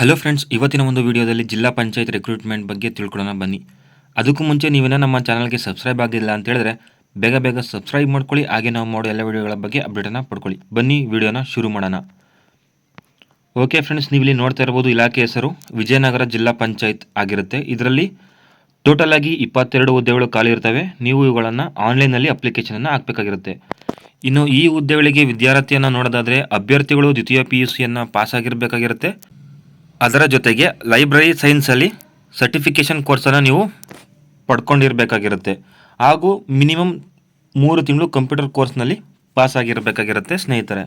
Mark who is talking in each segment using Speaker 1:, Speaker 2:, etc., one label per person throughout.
Speaker 1: Hello friends, ಇವತ್ತಿನ ಒಂದು ವಿಡಿಯೋದಲ್ಲಿ ಜಿಲ್ಲಾ ಪಂಚಾಯತ್ ರಿಕ್ರೂಟ್ಮೆಂಟ್ ಬಗ್ಗೆ ತಿಳ್ಕೊಳ್ಳೋಣ ಬನ್ನಿ. ಅದಕ್ಕೂ ಮುಂಚೆ ನೀವೇನೋ ನಮ್ಮ ಚಾನಲ್ಗೆ ಸಬ್ಸ್ಕ್ರೈಬ್ ಆಗಿಲ್ಲ ಅಂತ ಹೇಳಿದ್ರೆ ಬೇಗ ಸಬ್ಸ್ಕ್ರೈಬ್ ಮಾಡ್ಕೊಳ್ಳಿ. ಹಾಗೆ ನಾವು ಮಾಡೋ ಎಲ್ಲ ವಿಡಿಯೋಗಳ ಬಗ್ಗೆ ಅಪ್ಡೇಟನ್ನು ಪಡ್ಕೊಳ್ಳಿ. ಬನ್ನಿ ವಿಡಿಯೋನ ಶುರು ಮಾಡೋಣ. ಓಕೆ ಫ್ರೆಂಡ್ಸ್, ನೀವು ಇಲ್ಲಿ ನೋಡ್ತಾ ಇರ್ಬೋದು, ಇಲಾಖೆ ಹೆಸರು ವಿಜಯನಗರ ಜಿಲ್ಲಾ ಪಂಚಾಯತ್ ಆಗಿರುತ್ತೆ. ಇದರಲ್ಲಿ ಟೋಟಲ್ ಆಗಿ 22 ಹುದ್ದೆಗಳು ಖಾಲಿ ಇರ್ತವೆ. ನೀವು ಇವುಗಳನ್ನು ಆನ್ಲೈನಲ್ಲಿ ಅಪ್ಲಿಕೇಶನನ್ನು ಹಾಕಬೇಕಾಗಿರುತ್ತೆ. ಇನ್ನು ಈ ಹುದ್ದೆಗಳಿಗೆ ವಿದ್ಯಾರ್ಥಿಯನ್ನು ನೋಡೋದಾದರೆ ಅಭ್ಯರ್ಥಿಗಳು ದ್ವಿತೀಯ PUCಯನ್ನು ಪಾಸ್ ಆಗಿರಬೇಕಾಗಿರುತ್ತೆ. ಅದರ ಜೊತೆಗೆ ಲೈಬ್ರರಿ ಸೈನ್ಸಲ್ಲಿ ಸರ್ಟಿಫಿಕೇಷನ್ ಕೋರ್ಸನ್ನು ನೀವು ಪಡ್ಕೊಂಡಿರಬೇಕಾಗಿರುತ್ತೆ. ಹಾಗೂ ಮಿನಿಮಮ್ 3 ತಿಂಗಳು ಕಂಪ್ಯೂಟರ್ ಕೋರ್ಸ್ನಲ್ಲಿ ಪಾಸ್ ಆಗಿರಬೇಕಾಗಿರುತ್ತೆ ಸ್ನೇಹಿತರೆ.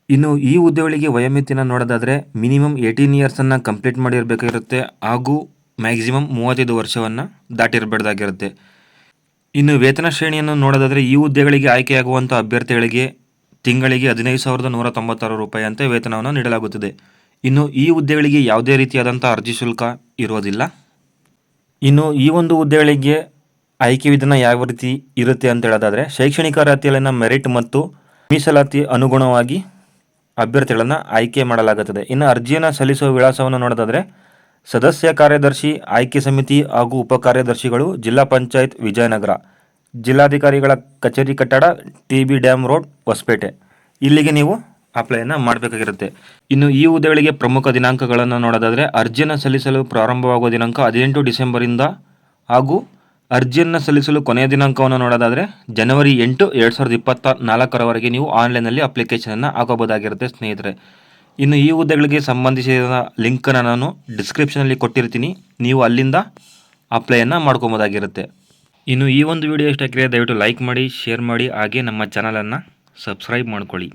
Speaker 1: ಇನ್ನು ಈ ಹುದ್ದೆಗಳಿಗೆ ವಯೋಮಿತಿನ ನೋಡೋದಾದರೆ ಮಿನಿಮಮ್ 18 ಇಯರ್ಸನ್ನು ಕಂಪ್ಲೀಟ್ ಮಾಡಿರಬೇಕಾಗಿರುತ್ತೆ. ಹಾಗೂ ಮ್ಯಾಕ್ಸಿಮಮ್ 35 ವರ್ಷವನ್ನು ದಾಟಿರಬಾರ್ದಾಗಿರುತ್ತೆ. ಇನ್ನು ವೇತನ ಶ್ರೇಣಿಯನ್ನು ನೋಡೋದಾದರೆ ಈ ಹುದ್ದೆಗಳಿಗೆ ಆಯ್ಕೆಯಾಗುವಂಥ ಅಭ್ಯರ್ಥಿಗಳಿಗೆ ತಿಂಗಳಿಗೆ 15,196 ರೂಪಾಯಿ ಅಂತ ವೇತನವನ್ನು ನೀಡಲಾಗುತ್ತದೆ. ಇನ್ನು ಈ ಹುದ್ದೆಗಳಿಗೆ ಯಾವುದೇ ರೀತಿಯಾದಂಥ ಅರ್ಜಿ ಶುಲ್ಕ ಇರೋದಿಲ್ಲ. ಇನ್ನು ಈ ಒಂದು ಹುದ್ದೆಗಳಿಗೆ ಆಯ್ಕೆ ವಿಧಾನ ಯಾವ ರೀತಿ ಇರುತ್ತೆ ಅಂತ ಹೇಳೋದಾದರೆ ಶೈಕ್ಷಣಿಕ ಅರ್ಹತೆಯಲ್ಲಿನ ಮೆರಿಟ್ ಮತ್ತು ಮೀಸಲಾತಿ ಅನುಗುಣವಾಗಿ ಅಭ್ಯರ್ಥಿಗಳನ್ನು ಆಯ್ಕೆ ಮಾಡಲಾಗುತ್ತದೆ. ಇನ್ನು ಅರ್ಜಿಯನ್ನು ಸಲ್ಲಿಸುವ ವಿಳಾಸವನ್ನು ನೋಡೋದಾದರೆ ಸದಸ್ಯ ಕಾರ್ಯದರ್ಶಿ, ಆಯ್ಕೆ ಸಮಿತಿ ಹಾಗೂ ಉಪ ಕಾರ್ಯದರ್ಶಿಗಳು, ಜಿಲ್ಲಾ ಪಂಚಾಯತ್ ವಿಜಯನಗರ, ಜಿಲ್ಲಾಧಿಕಾರಿಗಳ ಕಚೇರಿ ಕಟ್ಟಡ, TB ಡ್ಯಾಮ್ ರೋಡ್, ಹೊಸಪೇಟೆ. ಇಲ್ಲಿಗೆ ನೀವು ಅಪ್ಲೈಯನ್ನು ಮಾಡಬೇಕಾಗಿರುತ್ತೆ. ಇನ್ನು ಈ ಹುದ್ದೆಗಳಿಗೆ ಪ್ರಮುಖ ದಿನಾಂಕಗಳನ್ನು ನೋಡೋದಾದರೆ ಅರ್ಜಿಯನ್ನು ಸಲ್ಲಿಸಲು ಪ್ರಾರಂಭವಾಗುವ ದಿನಾಂಕ 18 ಡಿಸೆಂಬರಿಂದ ಹಾಗೂ ಅರ್ಜಿಯನ್ನು ಸಲ್ಲಿಸಲು ಕೊನೆಯ ದಿನಾಂಕವನ್ನು ನೋಡೋದಾದರೆ ಜನವರಿ 8, 2024ರವರೆಗೆ ನೀವು ಆನ್ಲೈನಲ್ಲಿ ಅಪ್ಲಿಕೇಶನನ್ನು ಹಾಕೋಬೋದಾಗಿರುತ್ತೆ ಸ್ನೇಹಿತರೆ. ಇನ್ನು ಈ ಹುದ್ದೆಗಳಿಗೆ ಸಂಬಂಧಿಸಿದ ಲಿಂಕನ್ನು ನಾನು ಡಿಸ್ಕ್ರಿಪ್ಷನಲ್ಲಿ ಕೊಟ್ಟಿರ್ತೀನಿ, ನೀವು ಅಲ್ಲಿಂದ ಅಪ್ಲೈಯನ್ನು ಮಾಡ್ಕೊಬೋದಾಗಿರುತ್ತೆ. ಇನ್ನು ಈ ಒಂದು ವಿಡಿಯೋ ಇಷ್ಟ ಆಗಿದ್ರೆ ದಯವಿಟ್ಟು ಲೈಕ್ ಮಾಡಿ, ಶೇರ್ ಮಾಡಿ, ಹಾಗೆ ನಮ್ಮ ಚಾನಲನ್ನು ಸಬ್ಸ್ಕ್ರೈಬ್ ಮಾಡ್ಕೊಳ್ಳಿ.